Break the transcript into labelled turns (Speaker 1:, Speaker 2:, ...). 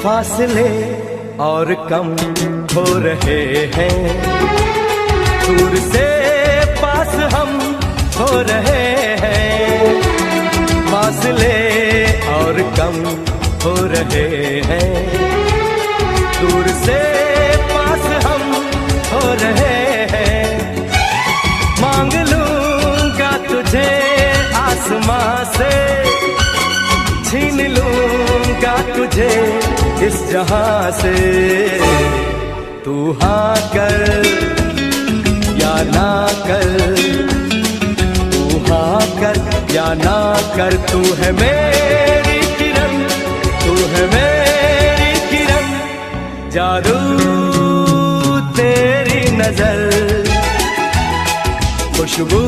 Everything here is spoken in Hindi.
Speaker 1: फासले और कम हो रहे हैं, दूर से पास हम हो रहे हैं, फासले और कम हो रहे हैं, दूर से पास हम हो रहे हैं। मांग लूंगा तुझे आसमां से, छीन लूंगा तुझे इस जहां से, तू हाँ कर या ना कर, तू हाँ कर या ना कर, तू है मेरी किरण, तू है मेरी किरण, जादू तेरी नजर, खुशबू